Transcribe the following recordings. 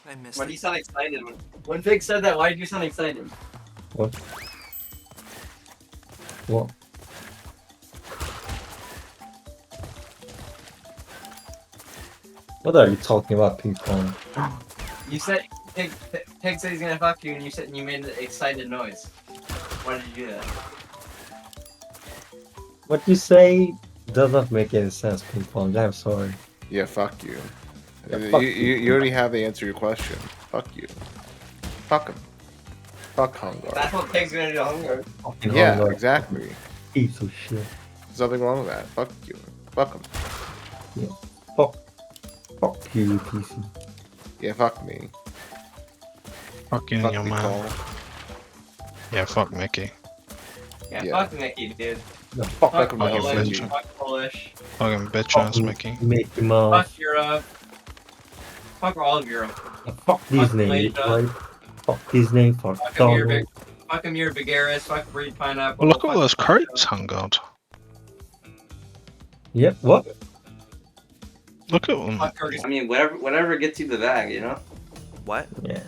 I missed Why do it. you sound excited? When Pig said that, why did you sound excited? What? What? What are you talking about, ping pong? You said Pig said he's gonna fuck you, and you made an excited noise. Why did you do that? What you say does not make any sense, ping pong. I'm sorry. Yeah, fuck you. Yeah, fuck You already have the answer to your question. Fuck you. Fuck him. Fuck Hungar. That's what Pig's gonna do to Hunger. Fucking Yeah, hunger. exactly. Piece of shit. There's nothing wrong with that. Fuck you. Fuck him. Fuck you, PC. Yeah, fuck me. Fuck you and Fuck your me, man. Cole. Yeah, fuck Mickey. Yeah, Yeah. fuck Mickey, dude. No, fuck Fuck him, hell, Polish. Mickey. Fuck Polish. Fucking bitch ass Mickey. Mickey Mouse. Fuck Europe. Fuck all of Europe. Fuck Disney, Malaysia. right? Fuck Disney, fuck Fuck Amir Donald. Fuck Amir Vigaris. Fuck Breed Pineapple. Well, look at all fuck those crates, Hungard. Yep, what? Look at them. Fuck Curtis. I mean, whatever gets you the bag, you know? What? Yeah.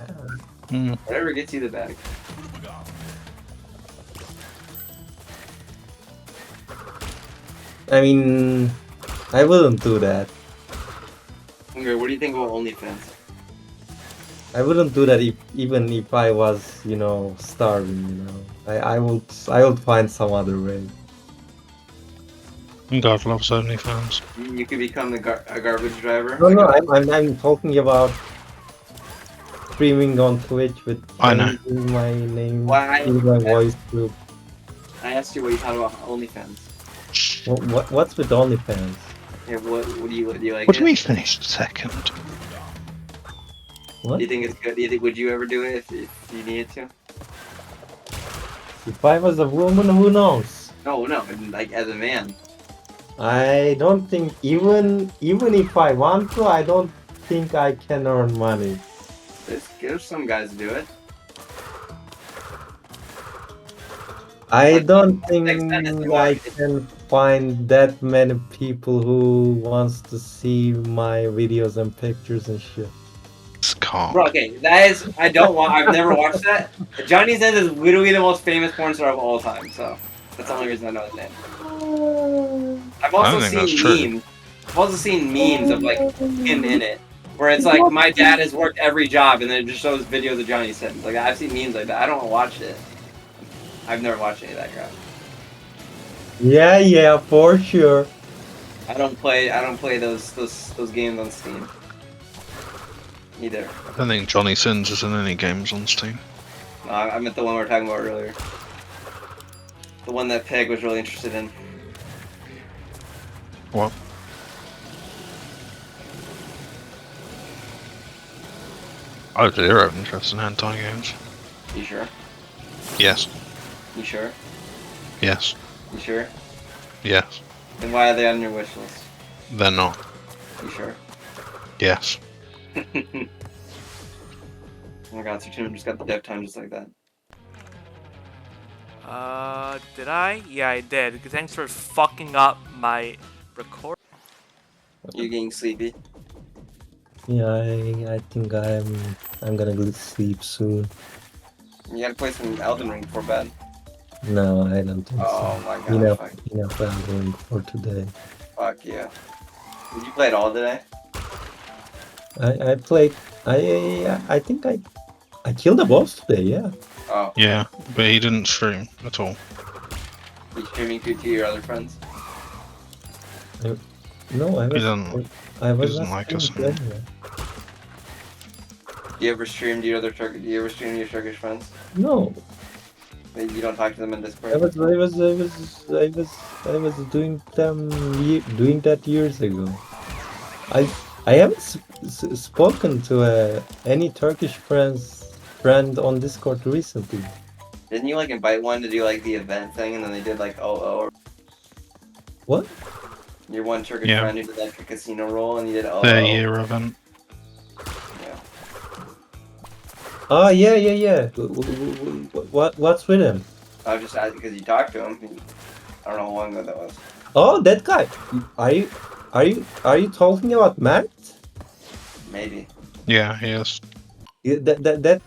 Whatever gets you the bag. I mean, I wouldn't do that. Hunger, what do you think about OnlyFans? I wouldn't do that even if I was, starving, I would find some other way. God loves OnlyFans. You could become a garbage driver. No, I'm talking about streaming on Twitch with I know. changing my name, Why? with my voice group. I asked you what you thought about OnlyFans. What's with OnlyFans? Yeah, what do you like? What do it? we finish second? What? Do you think it's good? Would you ever do it if you needed to? If I was a woman, who knows? No, like as a man. I don't think even if I want to, I don't think I can earn money. There's some guys who do it. I Like, don't think next time if you I want- can find that many people who wants to see my videos and pictures and shit. It's calm. Bro, okay, that is. I've never watched that. Johnny Sins is literally the most famous porn star of all time. So that's the only reason I know his name. I've I also don't think that's seen true. memes. I've also seen memes of like him in it, where it's like my dad has worked every job, and then it just shows videos of Johnny Sins. Like I've seen memes like that. I don't watch it. I've never watched any of that crap. Yeah, for sure. I don't play those games on Steam. Either. I don't think Johnny Sins is in any games on Steam. No, I meant the one we were talking about earlier. The one that Peg was really interested in. What? I have zero interest in hentai games. You sure? Yes. You sure? Yes. You sure? Yes. Then why are they on your wish list? They're not. You sure? Yes. Oh my god, Sertune just got the dev time just like that. Did I? Yeah, I did. Thanks for fucking up my record. You getting sleepy? Yeah, I think I'm gonna go to sleep soon. You gotta play some Elden Ring before bed. No, I don't think Oh so. my god, Enough Elden Ring for today. fuck yeah. Did you play it all today? I played. I think I killed a boss today. Yeah. Oh, Yeah, but he didn't stream at all. you streaming to your other friends? No, He doesn't. I was doesn't not like us streaming anymore. anyway. Do you ever stream to your other do you ever stream to your Turkish friends? No, Maybe you don't talk to them in Discord? I was doing doing that years ago. I haven't spoken to any Turkish friend on Discord recently. Didn't you like invite one to do like the event thing and then they did like OO? What? Your one Turkish Yeah. friend who did like a casino roll and you did OO? Their year event. Yeah. Oh yeah. What's with him? I was just asking because you talked to him. I don't know how long ago that was. Oh, that guy. Are you talking about Matt? Maybe. Yeah, he is. That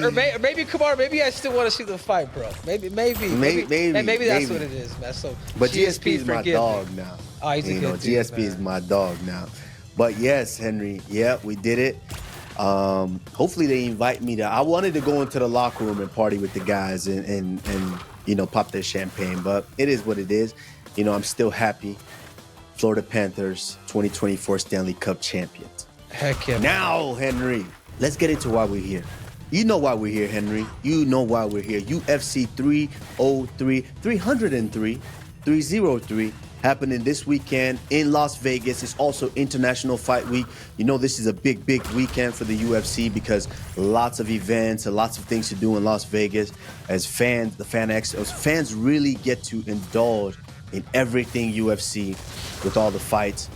Or maybe Kamar, maybe I still want to see the fight, bro. Maybe that's what it is, man. So, but GSP is my forgive dog me. now. Oh, he's a good dude, GSP is man. my dog now. But yes, Henry, yeah, we did it. Hopefully they invite me to. I wanted to go into the locker room and party with the guys and pop their champagne, but it is what it is. I'm still happy. Florida Panthers 2024 Stanley Cup champions. Heck yeah. Now, Henry, let's get into why we're here. You know why we're here, Henry. You know why we're here. UFC 303 happening this weekend in Las Vegas. It's also International Fight Week. This is a big weekend for the UFC because lots of events and lots of things to do in Las Vegas. As fans, fans really get to indulge in everything UFC with all the fights.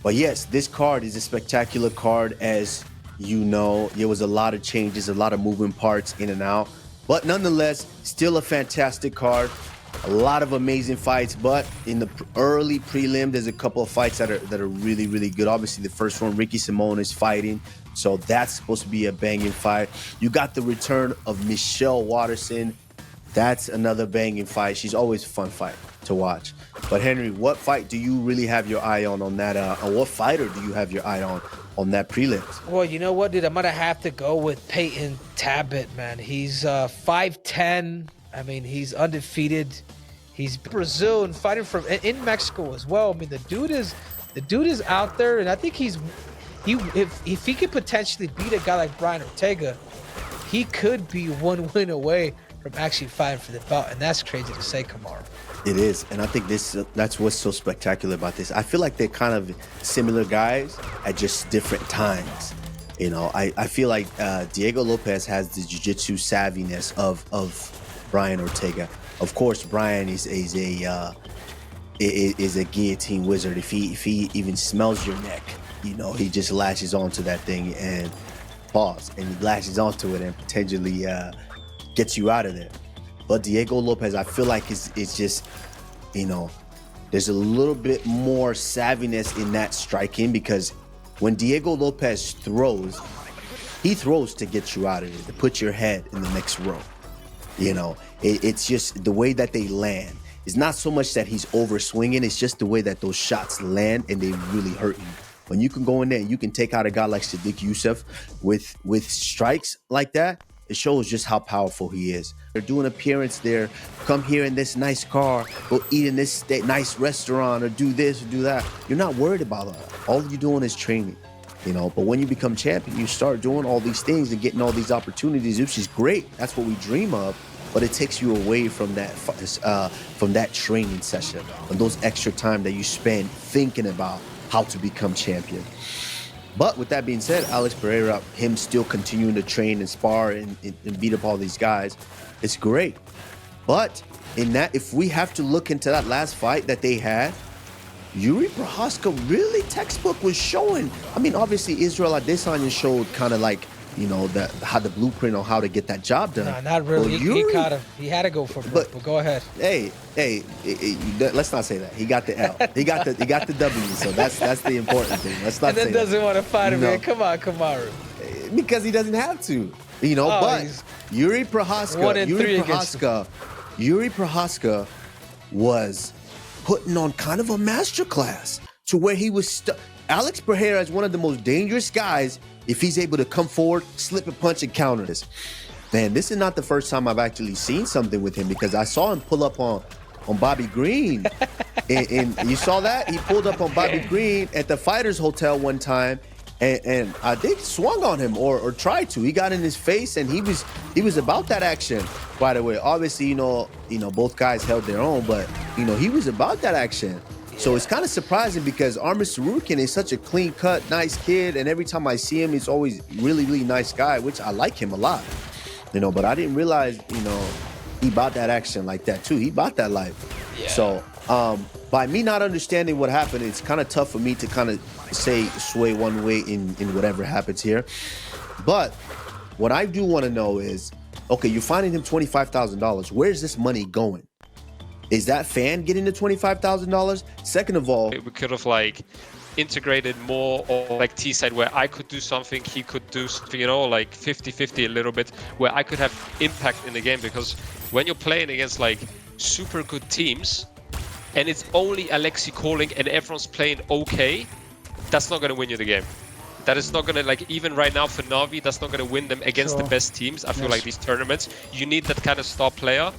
But yes, this card is a spectacular card. As you know, there was a lot of changes, a lot of moving parts in and out. But nonetheless, still a fantastic card. A lot of amazing fights, but in the early prelim, there's a couple of fights that are really, really good. Obviously, the first one, Ricky Simone is fighting, so that's supposed to be a banging fight. You got the return of Michelle Waterson. That's another banging fight. She's always a fun fight to watch. But Henry, what fight do you really have your eye on that? Or what fighter do you have your eye on that prelims? Well, you know what, dude? I'm gonna have to go with Peyton Tabit, man. He's 5'10". I mean, he's undefeated. He's Brazil and fighting from in Mexico as well. I mean, the dude is out there, and I think if he could potentially beat a guy like Brian Ortega, he could be one win away from actually fighting for the belt, and that's crazy to say, Kamar. It is, and I think that's what's so spectacular about this. I feel like they're kind of similar guys at just different times. I feel like Diego Lopez has the jiu-jitsu savviness of Brian Ortega. Of course, Brian is a guillotine wizard. If he even smells your neck, he just lashes onto that thing and he lashes onto it and potentially gets you out of there. But Diego Lopez, I feel like it's just, there's a little bit more savviness in that striking, because when Diego Lopez throws, he throws to get you out of there, to put your head in the next row. It's just the way that they land. It's not so much that he's over swinging, it's just the way that those shots land and they really hurt you. When you can go in there and you can take out a guy like Sadiq Youssef with strikes like that, it shows just how powerful he is. They're doing an appearance there, come here in this nice car, go eat in this nice restaurant, or do this or do that. You're not worried about that. All you're doing is training. But when you become champion, you start doing all these things and getting all these opportunities, which is great. That's what we dream of. But it takes you away from that training session and those extra time that you spend thinking about how to become champion. But with that being said, Alex Pereira, him still continuing to train and spar and beat up all these guys, it's great. But if we have to look into that last fight that they had, Yuri Prochazka really textbook was showing. I mean, obviously Israel Adesanya showed kind of like, how the blueprint on how to get that job done. No, not really. He had to go for it, but go ahead. Hey, let's not say that. He got the L. He got the W. So that's the important thing. Let's not. And then doesn't want to fight him, man. Come on, Kamaru. Because he doesn't have to. But Yuri Prochazka was putting on kind of a masterclass to where he was Alex Pereira is one of the most dangerous guys if he's able to come forward, slip a punch, and counter this. Man, this is not the first time I've actually seen something with him, because I saw him pull up on Bobby Green. and you saw that? He pulled up on Bobby Green at the Fighters Hotel one time, and I think swung on him or tried to. He got in his face, and he was about that action. By the way, obviously, both guys held their own, but he was about that action. So it's kind of surprising, because Armin Sarukian is such a clean-cut, nice kid, and every time I see him, he's always really, really nice guy, which I like him a lot. But I didn't realize, he bought that action like that too. He bought that life. Yeah. So by me not understanding what happened, it's kind of tough for me to kind of sway one way in whatever happens here. But what I do want to know is, okay, you're finding him $25,000. Where's this money going? Is that fan getting the $25,000? Second of all, we could have integrated more, or like T said, where I could do something, he could do something, you know, like 50-50 a little bit, where I could have impact in the game. Because when you're playing against like super good teams and it's only Alexi calling and everyone's playing okay, that's not going to win you the game. That is not going to, like, even right now for Na'Vi, that's not going to win them against the best teams. I feel like these tournaments, you need that kind of star player,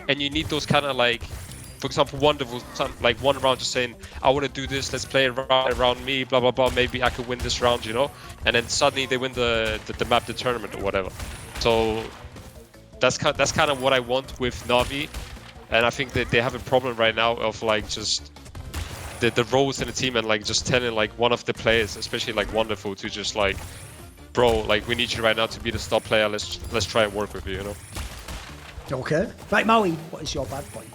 and you need those kind of, like, for example, Wonderful, like one round just saying, I want to do this, let's play around me, blah, blah, blah, maybe I could win this round, you know? And then suddenly they win the map, the tournament or whatever. So that's kind of what I want with Na'Vi. And I think that they have a problem right now of, like, just the roles in the team, and like just telling like one of the players, especially like Wonderful, to just like, bro, like we need you right now to be the star player. Let's try and work with you, you know. Okay. Right, Maui, what is your bad point?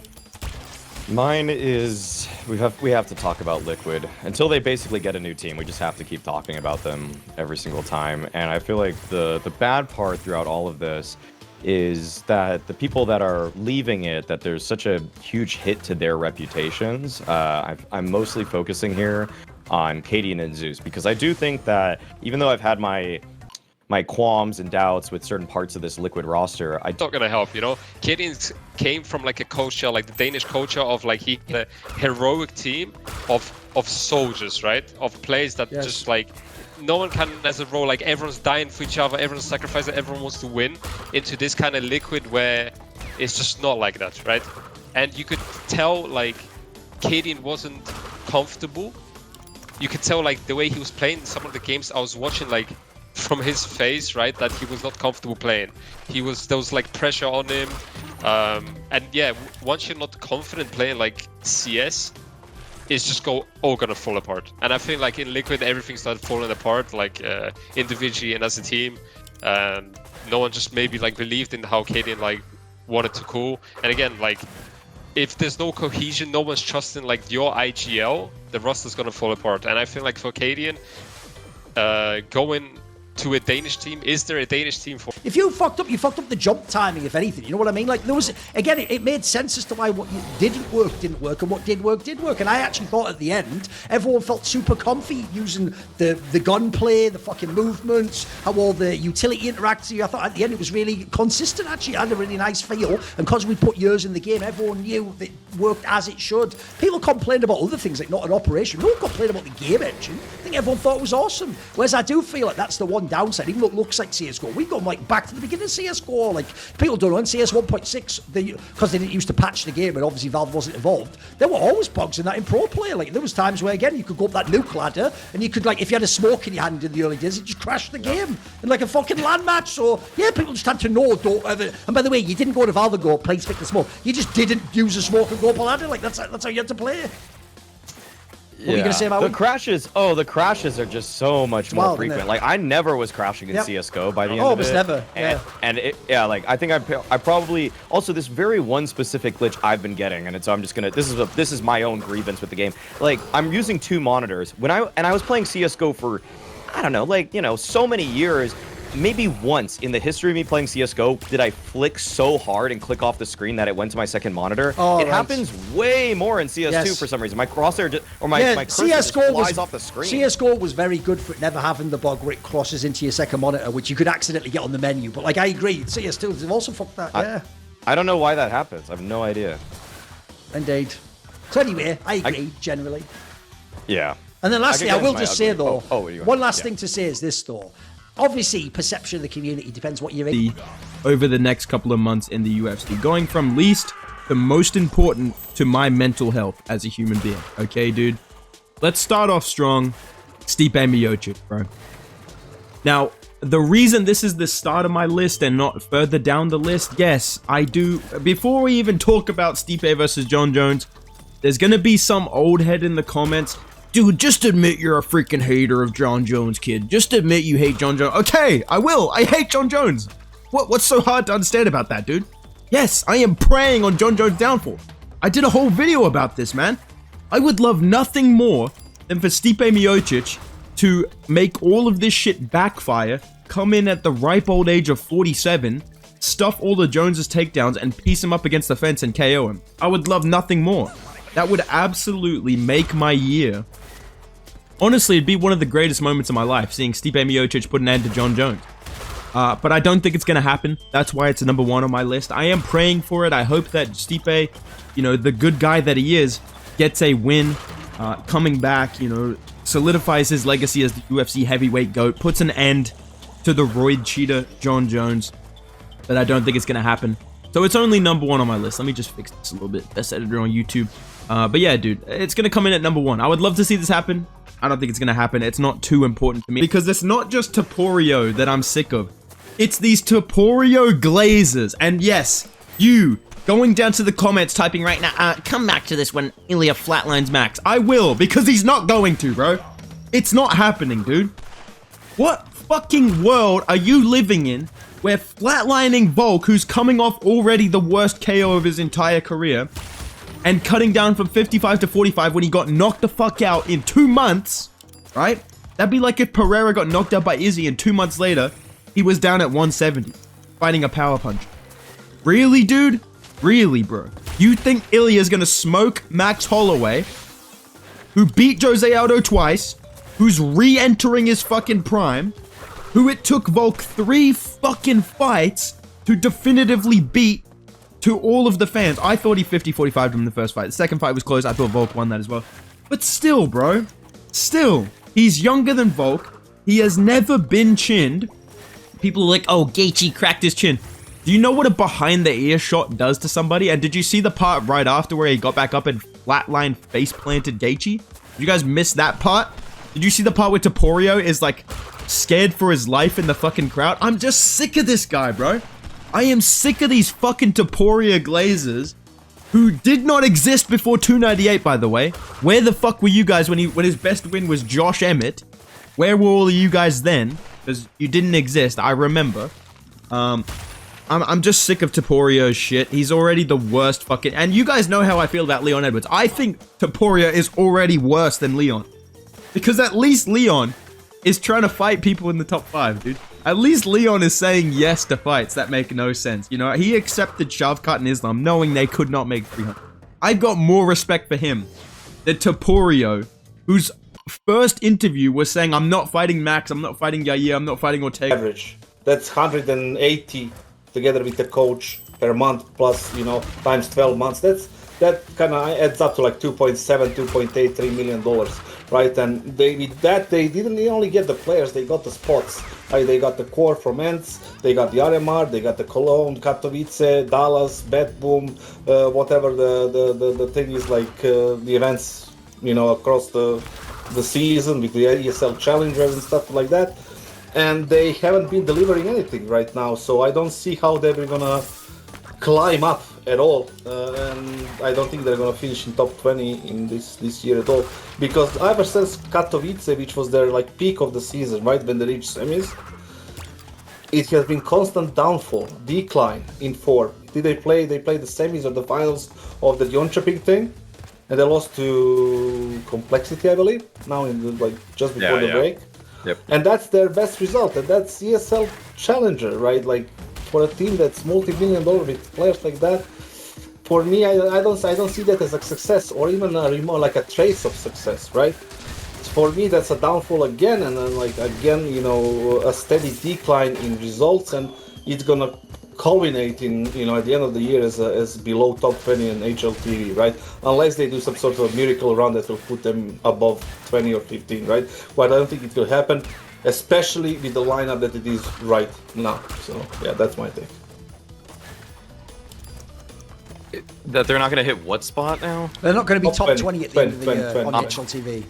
Mine is we have to talk about Liquid until they basically get a new team. We just have to keep talking about them every single time. And I feel like the bad part throughout all of this is that the people that are leaving it, that there's such a huge hit to their reputations. I'm mostly focusing here on Cadian and Zeus, because I do think that even though I've had my qualms and doubts with certain parts of this Liquid roster, It's not gonna help, you know. Cadian came from like a culture, like the Danish culture of like the heroic team of soldiers, right? Of players that just like no one can as a role, like everyone's dying for each other, everyone's sacrificing, everyone wants to win, into this kind of Liquid where it's just not like that, right? And you could tell like Cadian wasn't comfortable. You could tell like the way he was playing some of the games I was watching, like from his face, right, that he was not comfortable playing. There was like pressure on him. And yeah, once you're not confident playing like CS, it's just all gonna fall apart. And I feel like in Liquid everything started falling apart, like individually and as a team. And no one just maybe like believed in how Cadian like wanted to call. And again, like if there's no cohesion, no one's trusting like your IGL, the roster's gonna fall apart. And I feel like for Cadian, going to a Danish team, is there a Danish team for? If you fucked up the jump timing, if anything. You know what I mean? Like, there was, again, it made sense as to why what didn't work, and what did work. And I actually thought at the end, everyone felt super comfy using the gunplay, the fucking movements, how all the utility interacts. I thought at the end it was really consistent, actually. It had a really nice feel. And because we put years in the game, everyone knew that it worked as it should. People complained about other things, like not an operation. No one complained about the game engine. I think everyone thought it was awesome. Whereas I do feel like that's the one downside, even though it looks like CSGO. We've gone like back to the beginning of CSGO. Like, people don't know, in CS 1.6, because they didn't used to patch the game and obviously Valve wasn't involved, there were always bugs in that in pro play. Like, there was times where, again, you could go up that nuke ladder and you could, like, if you had a smoke in your hand in the early days, it just crashed the game in like a fucking LAN match. So yeah, people just had to know, don't ever. And by the way, you didn't go to Valve and go, please pick the smoke. You just didn't use a smoke and go up a ladder. Like, that's how you had to play. What were you gonna say about the crashes? Oh, the crashes are just so much more frequent. Like, I never was crashing in CS:GO by the end of it. Almost never. And like, I think I probably also this very one specific glitch I've been getting, and so I'm just gonna. This is my own grievance with the game. Like, I'm using 2 monitors when I was playing CS:GO for, I don't know, like, you know, so many years. Maybe once in the history of me playing CSGO did I flick so hard and click off the screen that it went to my second monitor. It happens way more in CS2 for some reason. My crosshair my cursor just flies off the screen. CSGO was very good for it never having the bug where it crosses into your second monitor, which you could accidentally get on the menu. But like, I agree, CS2 they've also fucked that. I don't know why that happens. I have no idea. Indeed. So anyway, I agree generally. Yeah. And then lastly, I will just say though, one last thing to say is this though. Obviously, perception of the community depends what you're in. Over the next couple of months in the UFC, going from least to most important to my mental health as a human being. Okay, dude? Let's start off strong. Stipe Miocic, bro. Now, the reason this is the start of my list and not further down the list, yes, I do. Before we even talk about Stipe versus John Jones, there's gonna be some old head in the comments. Dude, just admit you're a freaking hater of John Jones, kid. Just admit you hate John Jones. Okay, I will. I hate John Jones. What's so hard to understand about that, dude? Yes, I am preying on John Jones' downfall. I did a whole video about this, man. I would love nothing more than for Stipe Miocic to make all of this shit backfire, come in at the ripe old age of 47, stuff all the Joneses' takedowns, and piece him up against the fence and KO him. I would love nothing more. That would absolutely make my year Honestly, it'd be one of the greatest moments of my life, seeing Stipe Miocic put an end to John Jones. But I don't think it's going to happen. That's why it's number 1 on my list. I am praying for it. I hope that Stipe, you know, the good guy that he is, gets a win, coming back, you know, solidifies his legacy as the UFC heavyweight GOAT, puts an end to the roid cheater John Jones. But I don't think it's going to happen. So it's only number 1 on my list. Let me just fix this a little bit. Best editor on YouTube. But yeah, dude, it's going to come in at number 1. I would love to see this happen. I don't think it's going to happen. It's not too important to me. Because it's not just Topuria that I'm sick of. It's these Topuria glazers. And yes, you going down to the comments typing right now, come back to this when Ilya flatlines Max. I will, because he's not going to, bro. It's not happening, dude. What fucking world are you living in where flatlining Volk, who's coming off already the worst KO of his entire career, and cutting down from 55 to 45 when he got knocked the fuck out in 2 months, right? That'd be like if Pereira got knocked out by Izzy and 2 months later, he was down at 170, fighting a power punch. Really, dude? Really, bro? You think Ilya's gonna smoke Max Holloway, who beat Jose Aldo twice, who's re-entering his fucking prime, who it took Volk 3 fucking fights to definitively beat to all of the fans? I thought he 50-45'd him in the first fight. The second fight was close. I thought Volk won that as well. But still, bro. Still. He's younger than Volk. He has never been chinned. People are like, oh, Gaethje cracked his chin. Do you know what a behind-the-ear shot does to somebody? And did you see the part right after where he got back up and flatline face-planted Gaethje? Did you guys miss that part? Did you see the part where Topuria is, like, scared for his life in the fucking crowd? I'm just sick of this guy, bro. I am sick of these fucking Topuria glazers who did not exist before 298, by the way. Where the fuck were you guys when his best win was Josh Emmett? Where were all of you guys then? Because you didn't exist, I remember. I'm just sick of Topuria's shit. He's already the worst fucking... And you guys know how I feel about Leon Edwards. I think Topuria is already worse than Leon. Because at least Leon is trying to fight people in the top 5, dude. At least Leon is saying yes to fights that make no sense. You know, he accepted Shavkat and Islam knowing they could not make 300. I've got more respect for him than Topuria, whose first interview was saying, I'm not fighting Max, I'm not fighting Yair, I'm not fighting Ortega. Average. That's 180 together with the coach per month plus, you know, times 12 months. That kind of adds up to like 2.7, 2.83 million dollars, right? And with that they didn't only get the players, they got the spots. Right? They got the core from Ents, they got the RMR, they got the Cologne, Katowice, Dallas, Bet Boom, whatever the thing is, like the events, you know, across the season with the ESL challengers and stuff like that. And they haven't been delivering anything right now, so I don't see how they're gonna climb up at all, and I don't think they're gonna finish in top 20 in this year at all, because ever since Katowice, which was their like peak of the season, right, when they reached semis, it has been constant downfall, decline in form. They played the semis or the finals of the Jönköping thing, and they lost to Complexity, I believe, now in the, like just before the break. Yep. And that's their best result, and that's ESL Challenger, right? Like for a team that's multi-billion-dollar with players like that, for me, I don't see that as a success or even a remote, like a trace of success, right? For me, that's a downfall again, and then like again, you know, a steady decline in results, and it's gonna culminate in, you know, at the end of the year as below top 20 in HLTV, right? Unless they do some sort of miracle run that will put them above 20 or 15, right? But I don't think it will happen, especially with the lineup that it is right now. So yeah, that's my take. That they're not going to hit what spot now? They're not going to be top 20 at the end of the 20, year 20. on HLTV.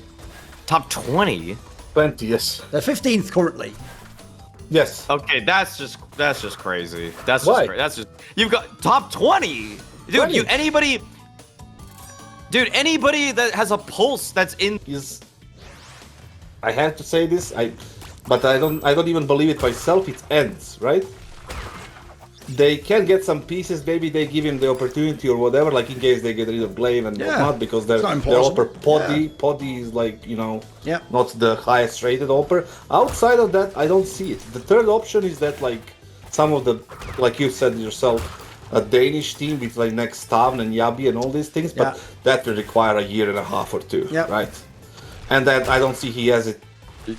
Top 20? 20, yes. They're 15th currently. Yes. Okay, that's just crazy. That's Why? just you've got top 20. Dude, 20. Anybody that has a pulse that's in is, I have to say this, but I don't even believe it myself. It ends, right? They can get some pieces, maybe they give him the opportunity or whatever, like in case they get rid of Glaive and whatnot, because they're upper Poddy is like, you know, not the highest rated upper. Outside of that, I don't see it. The third option is that like some of the, like you said yourself, a Danish team with like next Stavn and Yabi and all these things, but that will require a year and a half or two, right? and that I don't see he has it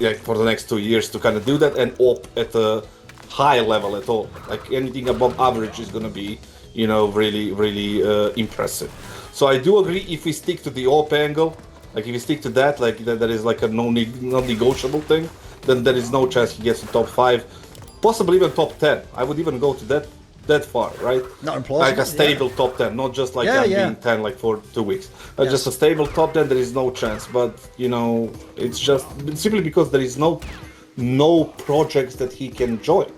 like for the next 2 years to kind of do that and op at a high level at all. Like anything above average is gonna be, you know, really impressive. So I do agree if we stick to the op angle, like if we stick to that, like that is like a non-negotiable thing, then there is no chance he gets to top 5, possibly even top 10. I would even go to that far, right? Not implausible. Like a stable top 10, not just like being 10 like for 2 weeks. Just a stable top 10, there is no chance. But you know, it's just simply because there is no projects that he can join,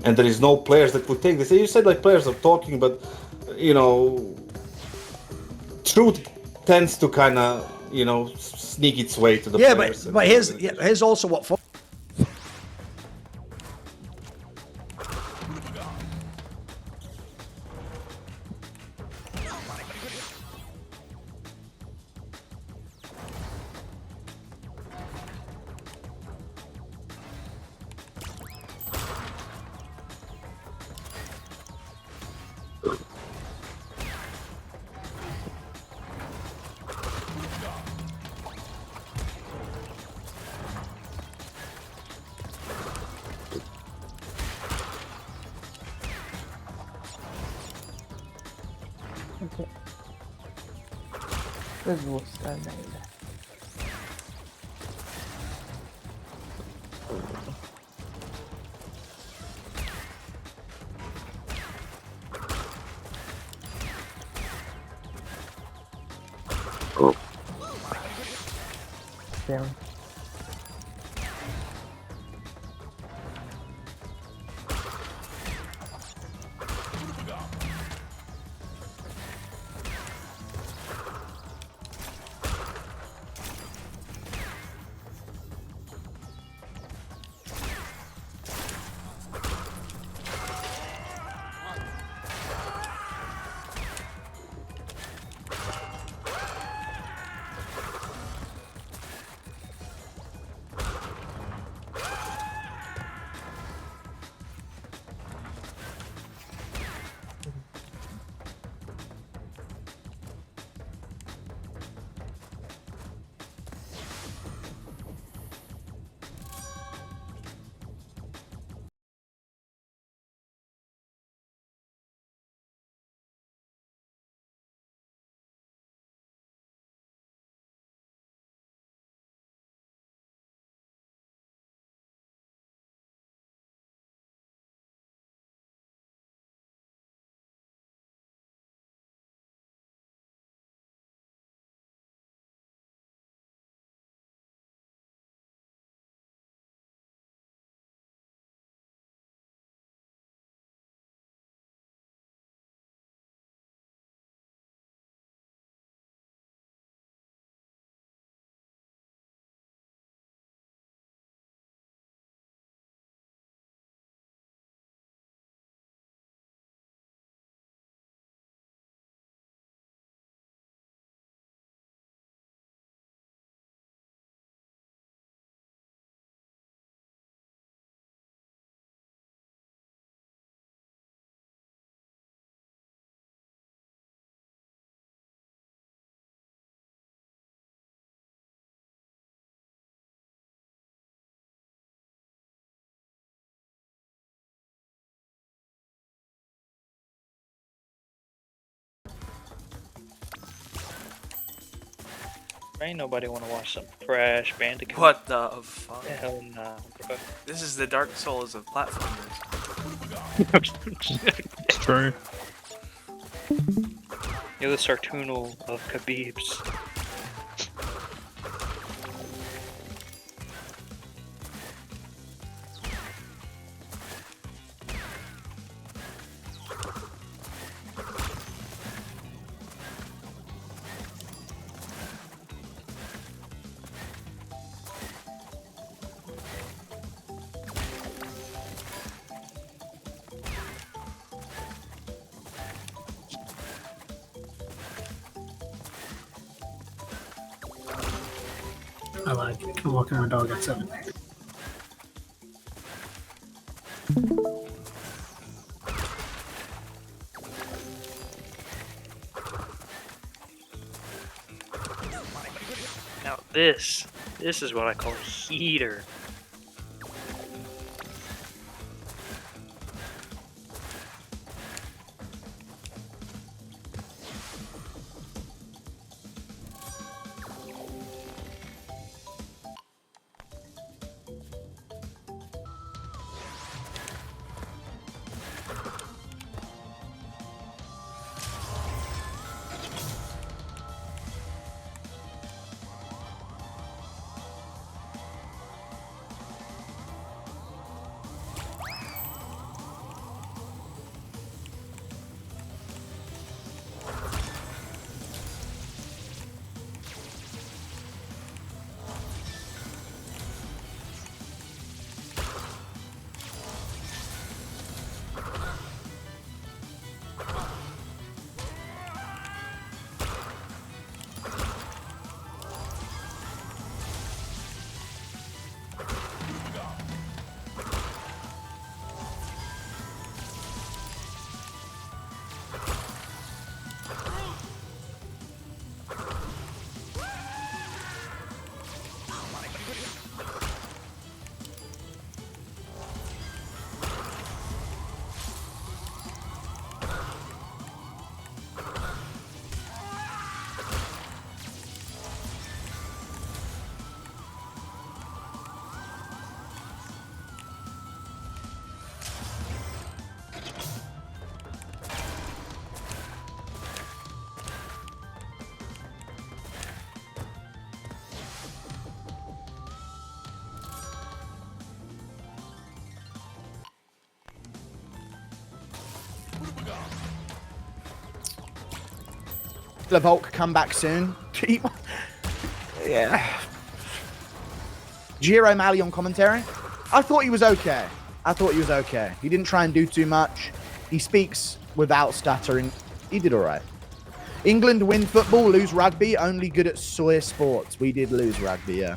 and there is no players that would take this. You said like players are talking, but you know, truth tends to kind of, you know, sneak its way to the players. But here's also what. Down. Ain't nobody want to watch some trash Bandicoot. What the fuck? Hell no. This is the Dark Souls of platformers. It's true. You're the Sartunal of Khabibs. I like it. I'm walking my dog at 7. Now, This is what I call heater. Volk come back soon. Yeah. Giro Mali on commentary. I thought he was okay. He didn't try and do too much. He speaks without stuttering. He did all right. England win football, lose rugby. Only good at soy sports. We did lose rugby, yeah.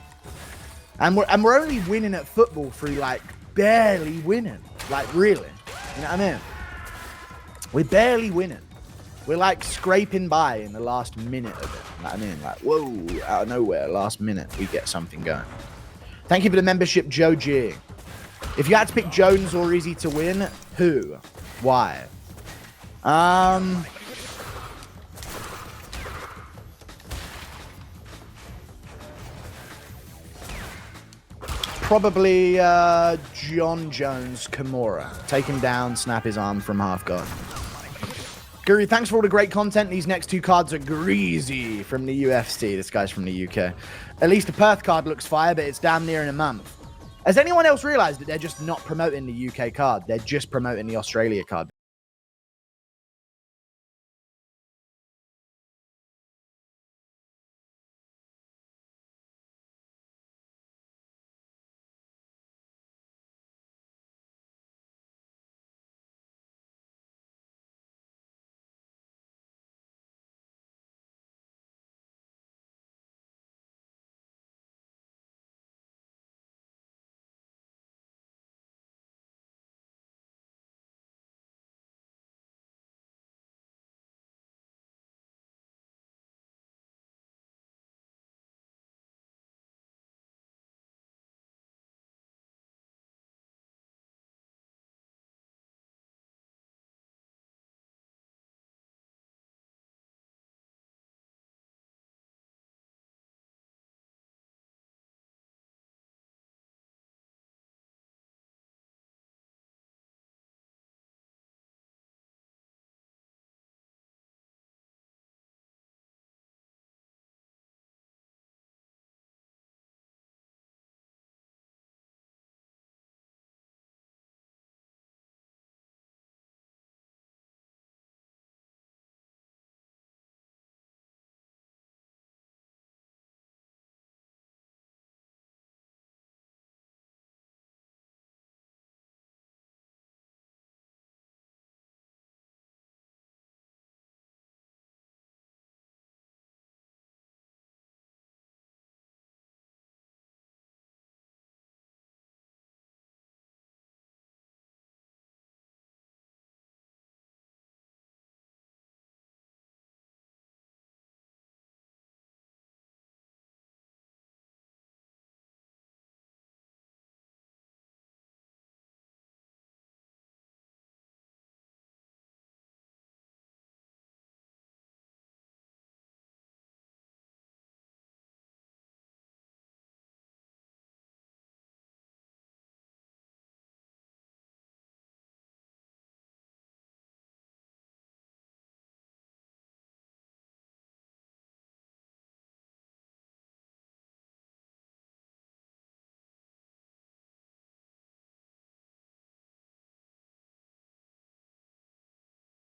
And we're only winning at football through like barely winning. Like really, you know what I mean? We're barely winning. We're like scraping by in the last minute of it. You know what I mean? Like, whoa, out of nowhere, last minute, we get something going. Thank you for the membership, Joe G. If you had to pick Jones or Izzy to win, who? Why? Probably John Jones Kimura. Take him down, snap his arm from half guard. Guru, thanks for all the great content. These next two cards are greasy from the UFC. This guy's from the UK. At least the Perth card looks fire, but it's damn near in a month. Has anyone else realized that they're just not promoting the UK card? They're just promoting the Australia card.